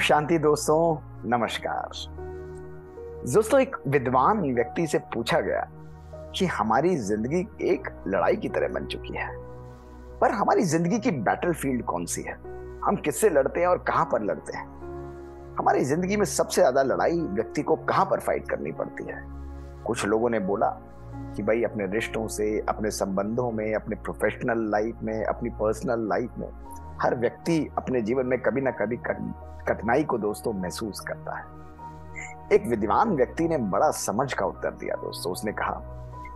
शांति दोस्तों, नमस्कार। दोस्तों, एक विद्वान व्यक्ति से पूछा गया कि हमारी जिंदगी एक लड़ाई की तरह बन चुकी है, पर हमारी जिंदगी की बैटलफील्ड कौन सी है? हम किससे लड़ते हैं और कहां पर लड़ते हैं? हमारी जिंदगी में सबसे ज्यादा लड़ाई व्यक्ति को कहां पर फाइट करनी पड़ती है? कुछ लोगों ने बोला कि भाई अपने रिश्तों से, अपने संबंधों में, अपने प्रोफेशनल लाइफ में, अपनी पर्सनल लाइफ में हर व्यक्ति अपने जीवन में कभी ना कभी कठिनाई को दोस्तों महसूस करता है। एक विद्वान व्यक्ति ने बड़ा समझ का उत्तर दिया दोस्तों। उसने कहा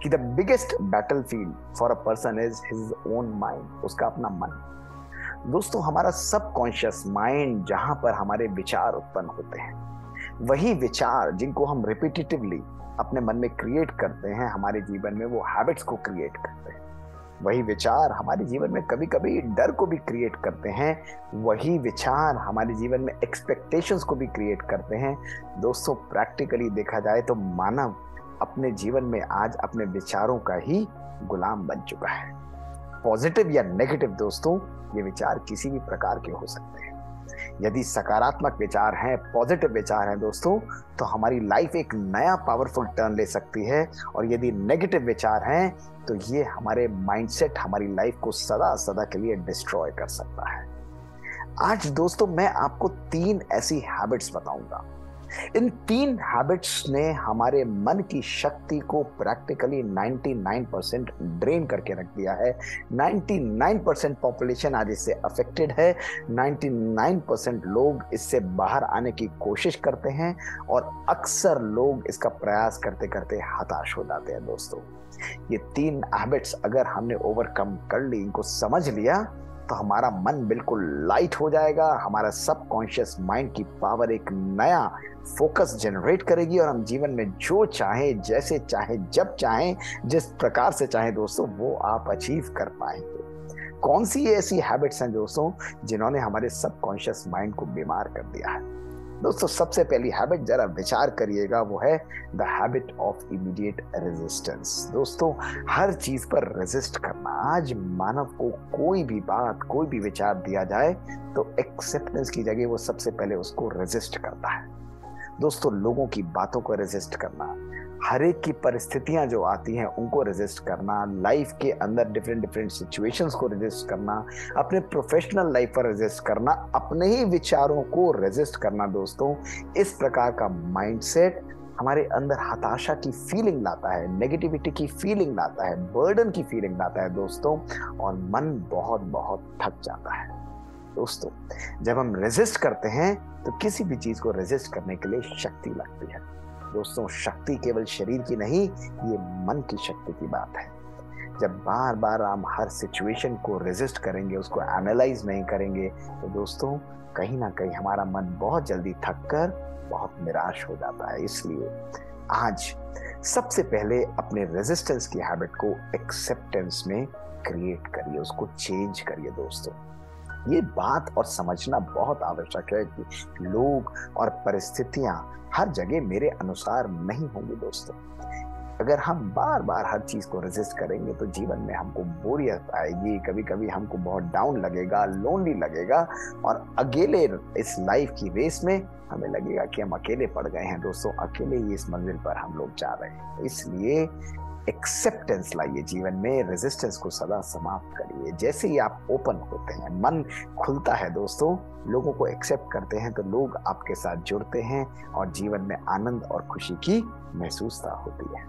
कि the biggest battlefield for a person is his own mind, उसका अपना मन। दोस्तों, हमारा सबकॉन्शियस माइंड जहां पर हमारे विचार उत्पन्न होते हैं, वही विचार जिनको हम रिपीटेटिवली अपने मन में क्रिएट करते हैं, हमारे जीवन में वो हैबिट्स को क्रिएट करते हैं। वही विचार हमारे जीवन में कभी कभी डर को भी क्रिएट करते हैं। वही विचार हमारे जीवन में एक्सपेक्टेशंस को भी क्रिएट करते हैं। दोस्तों, प्रैक्टिकली देखा जाए तो मानव अपने जीवन में आज अपने विचारों का ही गुलाम बन चुका है। पॉजिटिव या नेगेटिव दोस्तों, ये विचार किसी भी प्रकार के हो सकते हैं। यदि सकारात्मक विचार हैं, पॉजिटिव विचार हैं दोस्तों, तो हमारी लाइफ एक नया पावरफुल टर्न ले सकती है। और यदि नेगेटिव विचार हैं तो ये हमारे माइंडसेट, हमारी लाइफ को सदा सदा के लिए डिस्ट्रॉय कर सकता है। आज दोस्तों मैं आपको 3 ऐसी हैबिट्स बताऊंगा। इन 3 हैबिट्स ने हमारे मन की शक्ति को प्रैक्टिकली 99% ड्रेन करके रख दिया है। 99% पॉपुलेशन आज इससे अफेक्टेड है। 99% लोग इससे बाहर आने की कोशिश करते हैं और अक्सर लोग इसका प्रयास करते करते हताश हो जाते हैं। दोस्तों, ये 3 हैबिट्स अगर हमने ओवरकम कर ली, इनको समझ लिया, तो हमारा मन बिल्कुल लाइट हो जाएगा। हमारा सबकॉन्शियस माइंड की पावर एक नया फोकस जनरेट करेगी और हम जीवन में जो चाहें, जैसे चाहें, जब चाहें, जिस प्रकार से चाहें दोस्तों, वो आप अचीव कर पाएंगे। कौन सी ऐसी हैबिट्स हैं दोस्तों जिन्होंने हमारे सबकॉन्शियस माइंड को बीमार कर दिया है? दोस्तों, सबसे पहली हैबिट, जरा विचार करिएगा, वो है the habit of immediate resistance. दोस्तों, हर चीज पर रेजिस्ट करना। आज मानव को कोई भी बात, कोई भी विचार दिया जाए तो एक्सेप्टेंस की जगह वो सबसे पहले उसको रेजिस्ट करता है। दोस्तों, लोगों की बातों को रेजिस्ट करना, हर एक की परिस्थितियां जो आती हैं उनको रेजिस्ट करना, लाइफ के अंदर डिफरेंट सिचुएशंस को रेजिस्ट करना, अपने प्रोफेशनल लाइफ पर रेजिस्ट करना, अपने ही विचारों को रेजिस्ट करना। दोस्तों, इस प्रकार का माइंडसेट हमारे अंदर हताशा की फीलिंग लाता है, नेगेटिविटी की फीलिंग लाता है, बर्डन की फीलिंग लाता है दोस्तों, और मन बहुत बहुत थक जाता है। दोस्तों, जब हम रेजिस्ट करते हैं तो किसी भी चीज को रेजिस्ट करने के लिए शक्ति लगती है। दोस्तों, शक्ति केवल शरीर की नहीं, ये मन की शक्ति की बात है। जब बार बार हम हर सिचुएशन को रेजिस्ट करेंगे, उसको एनालाइज नहीं करेंगे, तो दोस्तों कहीं ना कहीं हमारा मन बहुत जल्दी थक कर बहुत निराश हो जाता है। इसलिए आज सबसे पहले अपने रेजिस्टेंस की हैबिट को एक्सेप्टेंस में क्रिएट करिए, उसको चेंज करिए। दोस्तों, ये बात और समझना बहुत आवश्यक है कि लोग और परिस्थितियां हर जगह मेरे अनुसार नहीं होंगी। दोस्तों, अगर हम बार बार हर चीज को रेजिस्ट करेंगे तो जीवन में हमको बोरियत आएगी, कभी कभी हमको बहुत डाउन लगेगा, लोनली लगेगा, और अकेले इस लाइफ की रेस में हमें लगेगा कि हम अकेले पड़ गए हैं। दोस्तों, अकेले ही इस मंजिल पर हम लोग जा रहे हैं। इसलिए एक्सेप्टेंस लाइए जीवन में, रेजिस्टेंस को सदा समाप्त करिए। जैसे ही आप ओपन होते हैं, मन खुलता है दोस्तों, लोगों को एक्सेप्ट करते हैं, तो लोग आपके साथ जुड़ते हैं और जीवन में आनंद और खुशी की महसूसता होती है।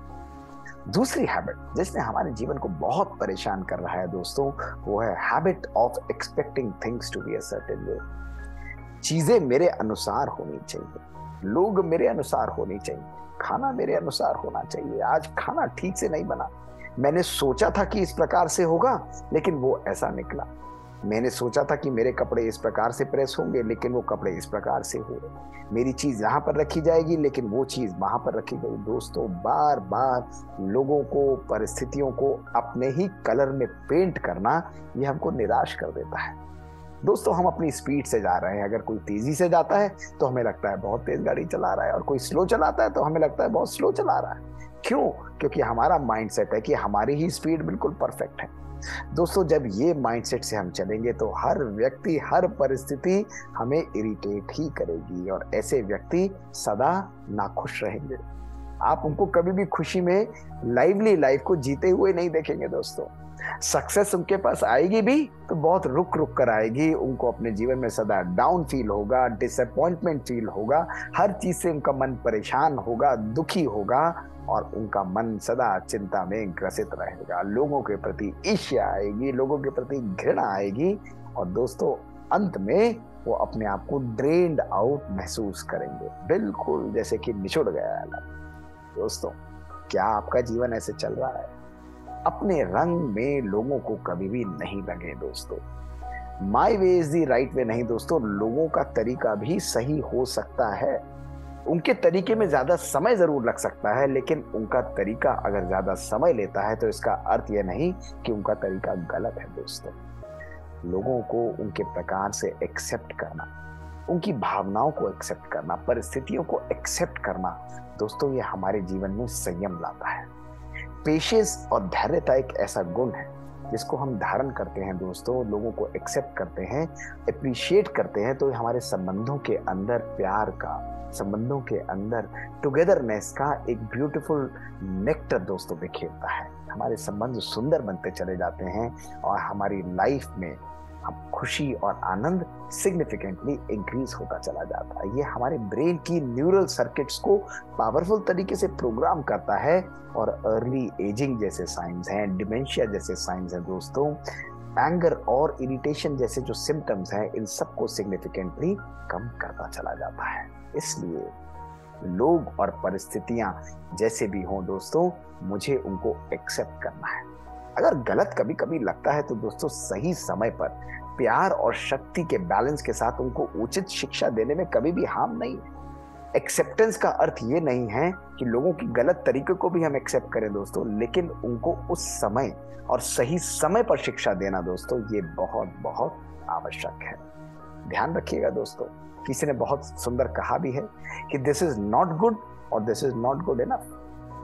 दूसरी हैबिट जिसने हमारे जीवन को बहुत परेशान कर रहा है दोस्तों, वो है habit of expecting things to be a certain way. चीजें मेरे अनुसार होनी चाहिए, लोग मेरे अनुसार होने चाहिए, खाना मेरे अनुसार होना चाहिए। आज खाना ठीक से नहीं बना, मैंने सोचा था कि इस प्रकार से होगा, लेकिन वो ऐसा निकला। मैंने सोचा था कि मेरे कपड़े इस प्रकार से प्रेस होंगे, लेकिन वो कपड़े इस प्रकार से हो रहे। मेरी चीज यहाँ पर रखी जाएगी, लेकिन वो चीज वहां पर रखी गई। दोस्तों, बार बार लोगों को, परिस्थितियों को अपने ही कलर में पेंट करना, ये हमको निराश कर देता है। दोस्तों, हम अपनी स्पीड से जा रहे हैं। अगर कोई तेजी से जाता है तो हमें लगता है बहुत तेज गाड़ी चला रहा है, और कोई स्लो चलाता है तो हमें लगता है बहुत स्लो चला रहा है। क्यों? क्योंकि हमारा माइंडसेट है कि हमारी ही स्पीड बिल्कुल परफेक्ट है। दोस्तों जब ये माइंडसेट से हम चलेंगे तो हर व्यक्ति, हर परिस्थिति हमें इरिटेट ही करेगी और ऐसे व्यक्ति सदा नाखुश रहेंगे। आप उनको कभी भी खुशी में लाइवली लाइफ को जीते हुए नहीं देखेंगे दोस्तों। सक्सेस उनके पास आएगी भी तो बहुत रुक रुक कर आएगी। उनको अपने जीवन में सदा डाउन फील होगा, डिसअपॉइंटमेंट फील होगा, हर चीज से उनका मन परेशान होगा, दुखी होगा और उनका मन सदा चिंता में ग्रसित रहेगा। लोगों के प्रति ईर्ष्या आएगी, लोगों के प्रति घृणा आएगी और दोस्तों अंत में वो अपने आप को ड्रेन्ड आउट महसूस करेंगे, बिल्कुल जैसे कि निचुड़ गया है। दोस्तों क्या आपका जीवन ऐसे चल रहा है? अपने रंग में लोगों को कभी भी नहीं रंगे दोस्तों। My way is the right way नहीं दोस्तों। लोगों का तरीका भी सही हो सकता है, उनके तरीके में ज्यादा समय जरूर लग सकता है, लेकिन उनका तरीका अगर ज्यादा समय लेता है तो इसका अर्थ यह नहीं कि उनका तरीका गलत है दोस्तों। लोगों को उनके प्रकार से एक्सेप्ट करना, उनकी भावनाओं को एक्सेप्ट करना, परिस्थितियों को एक्सेप्ट करना दोस्तों, ये हमारे जीवन में संयम लाता है। पेशेंस और धैर्यता एक ऐसा गुण है जिसको हम धारण करते हैं दोस्तों, लोगों को एक्सेप्ट करते हैं, अप्रिशिएट करते हैं, तो हमारे संबंधों के अंदर प्यार का, संबंधों के अंदर टुगेदरनेस का एक ब्यूटीफुल नेक्टर दोस्तों बिखेरता है। हमारे संबंध सुंदर बनते चले जाते हैं और हमारी लाइफ में हम खुशी और आनंद सिग्निफिकेंटली इंक्रीज होता चला जाता है। ये हमारे ब्रेन की न्यूरल सर्किट्स को पावरफुल तरीके से प्रोग्राम करता है और अर्ली एजिंग जैसे साइंस हैं, डिमेंशिया जैसे साइंस हैं दोस्तों, एंगर और इरिटेशन जैसे जो सिम्टम्स हैं, इन सबको सिग्निफिकेंटली कम करता चला जाता है। इसलिए लोग और परिस्थितियां जैसे भी हों दोस्तों, मुझे उनको एक्सेप्ट करना है। अगर गलत कभी कभी लगता है तो दोस्तों सही समय पर प्यार और शक्ति के बैलेंस के साथ उनको उचित शिक्षा देने में कभी भी हार्म नहीं है। एक्सेप्टेंस का अर्थ ये नहीं है कि लोगों की गलत तरीके को भी हम एक्सेप्ट करें दोस्तों, लेकिन उनको उस समय और सही समय पर शिक्षा देना दोस्तों, ये बहुत बहुत आवश्यक है। ध्यान रखिएगा दोस्तों, किसी ने बहुत सुंदर कहा भी है कि दिस इज नॉट गुड और this is not good enough.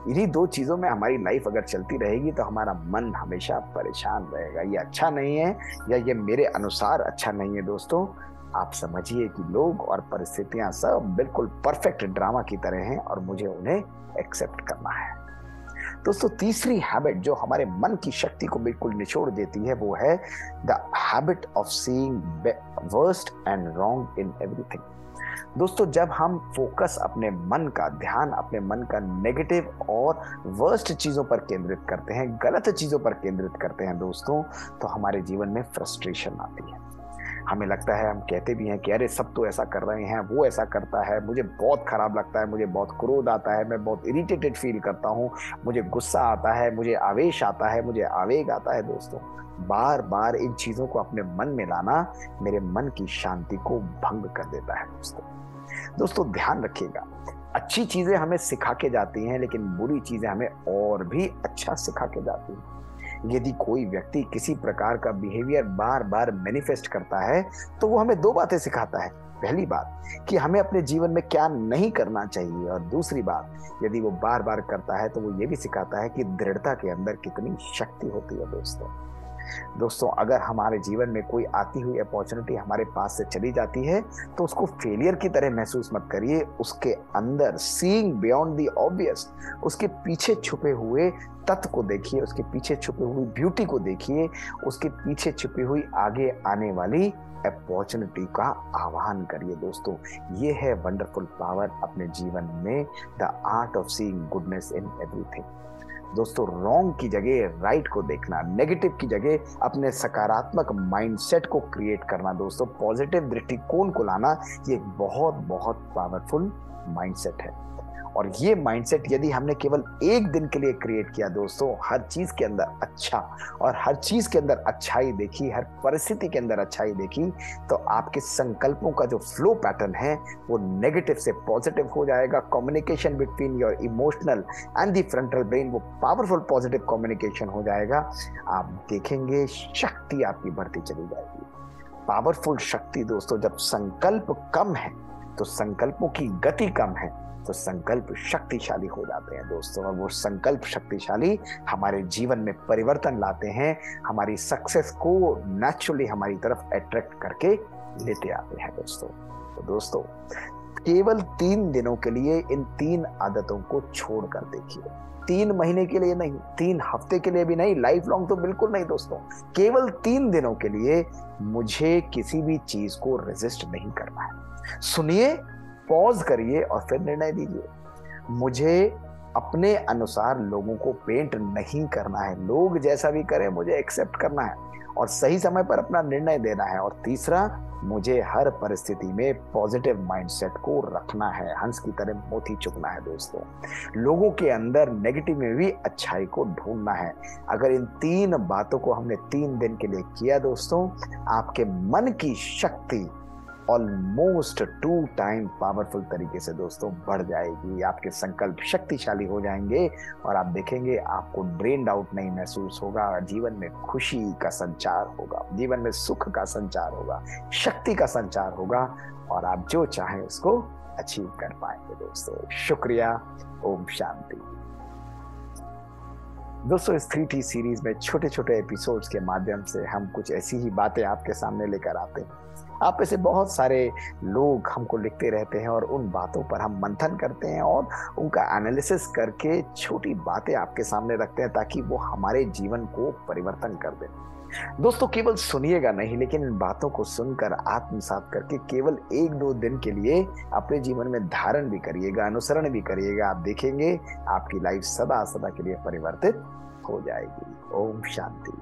इन्हीं दो चीजों में हमारी लाइफ अगर चलती रहेगी तो हमारा मन हमेशा परेशान रहेगा। ये अच्छा नहीं है या ये मेरे अनुसार अच्छा नहीं है दोस्तों। आप समझिए कि लोग और परिस्थितियां सब बिल्कुल परफेक्ट ड्रामा की तरह हैं और मुझे उन्हें एक्सेप्ट करना है। दोस्तों तीसरी हैबिट जो हमारे मन की शक्ति को बिल्कुल निचोड़ देती है वो है the habit of seeing worst and wrong in everything. दोस्तों जब हम फोकस अपने मन का, ध्यान अपने मन का नेगेटिव और वर्स्ट चीजों पर केंद्रित करते हैं, गलत चीजों पर केंद्रित करते हैं दोस्तों, तो हमारे जीवन में फ्रस्ट्रेशन आती है। हमें लगता है, हम कहते भी हैं कि अरे सब तो ऐसा कर रहे हैं, वो ऐसा करता है, मुझे बहुत खराब लगता है, मुझे बहुत क्रोध आता है, मैं बहुत इरिटेटेड फील करता हूँ, मुझे गुस्सा आता है, मुझे आवेश आता है, मुझे आवेग आता है। दोस्तों बार बार इन चीजों को अपने मन में लाना मेरे मन की शांति को भंग कर देता है दोस्तों ध्यान रखिएगा, अच्छी चीजें हमें सिखा के जाती हैं, लेकिन बुरी चीजें हमें और भी अच्छा सिखा के जाती हैं। यदि कोई व्यक्ति किसी प्रकार का बिहेवियर बार बार मैनिफेस्ट करता है तो वो हमें दो बातें सिखाता है। पहली बात कि हमें अपने जीवन में क्या नहीं करना चाहिए, और दूसरी बात यदि वो बार बार करता है तो वो ये भी सिखाता है कि दृढ़ता के अंदर कितनी शक्ति होती है। दोस्तों अगर हमारे जीवन में कोई आती हुई अपॉर्चुनिटी हमारे पास से चली जाती है तो उसको फेलियर की तरह महसूस मत करिए। उसके अंदर सीइंग बियॉन्ड द ऑब्वियस, उसके पीछे छुपे हुए तत्व को देखिए, उसके पीछे छुपी हुई ब्यूटी को देखिए, उसके पीछे छुपी हुई आगे आने वाली अपॉर्चुनिटी का आह्वान करिए। दोस्तों ये है वंडरफुल पावर अपने जीवन में, the art of seeing goodness in everything. दोस्तों रॉन्ग की जगह राइट को देखना, नेगेटिव की जगह अपने सकारात्मक माइंडसेट को क्रिएट करना, दोस्तों पॉजिटिव दृष्टिकोण को लाना, ये एक बहुत बहुत पावरफुल माइंडसेट है। और ये माइंडसेट यदि हमने केवल एक दिन के लिए क्रिएट किया दोस्तों, हर चीज के अंदर अच्छा और हर चीज के अंदर अच्छाई देखी, हर परिस्थिति के अंदर अच्छाई देखी, तो आपके संकल्पों का जो फ्लो पैटर्न है वो नेगेटिव से पॉजिटिव हो जाएगा। Communication between your emotional and the frontal brain वो पावरफुल पॉजिटिव कम्युनिकेशन हो जाएगा। आप देखेंगे शक्ति आपकी बढ़ती चली जाएगी। पावरफुल शक्ति दोस्तों, जब संकल्प कम है तो संकल्पों की गति कम है तो संकल्प शक्तिशाली हो जाते हैं दोस्तों। और वो संकल्प शक्तिशाली हमारे जीवन में परिवर्तन लाते हैं, हमारी सक्सेस को नेचुरली हमारी तरफ अट्रैक्ट करके लेते आते हैं दोस्तों। तो दोस्तों, केवल 3 दिनों के लिए इन 3 आदतों को छोड़ कर देखिए। 3 महीने के लिए नहीं, 3 हफ्ते के लिए भी नहीं, लाइफ लॉन्ग तो बिल्कुल नहीं दोस्तों। केवल 3 दिनों के लिए मुझे किसी भी चीज को रेजिस्ट नहीं करना है। सुनिए, पॉज करिए और फिर निर्णय दीजिए। मुझे अपने अनुसार लोगों को पेंट नहीं करना है। लोग जैसा भी करें मुझे एक्सेप्ट करना है और सही समय पर अपना निर्णय देना है। और तीसरा, मुझे हर परिस्थिति में पॉजिटिव माइंडसेट को रखना है, हंस की तरह मोती चुगना है दोस्तों। लोगों के अंदर नेगेटिव में भी अच्छाई को ढूंढना है। अगर इन 3 बातों को हमने 3 दिन के लिए किया दोस्तों, आपके मन की शक्ति ऑलमोस्ट 2 टाइम पावरफुल तरीके से दोस्तों बढ़ जाएगी। आपके संकल्प शक्तिशाली हो जाएंगे और आप देखेंगे आपको ड्रेन्ड आउट नहीं महसूस होगा। जीवन में खुशी का संचार होगा, जीवन में सुख का संचार होगा, शक्ति का संचार होगा और आप जो चाहें उसको अचीव कर पाएंगे दोस्तों। शुक्रिया। ओम शांति। दोस्तों, इस 3T सीरीज में छोटे छोटे एपिसोड्स के माध्यम से हम कुछ ऐसी ही बातें आपके सामने लेकर आते हैं। आप में से बहुत सारे लोग हमको लिखते रहते हैं और उन बातों पर हम मंथन करते हैं और उनका एनालिसिस करके छोटी बातें आपके सामने रखते हैं ताकि वो हमारे जीवन को परिवर्तन कर दें। दोस्तों, केवल सुनिएगा नहीं, लेकिन इन बातों को सुनकर आत्मसात करके केवल 1-2 दिन के लिए अपने जीवन में धारण भी करिएगा, अनुसरण भी करिएगा। आप देखेंगे आपकी लाइफ सदा सदा के लिए परिवर्तित हो जाएगी। ओम शांति।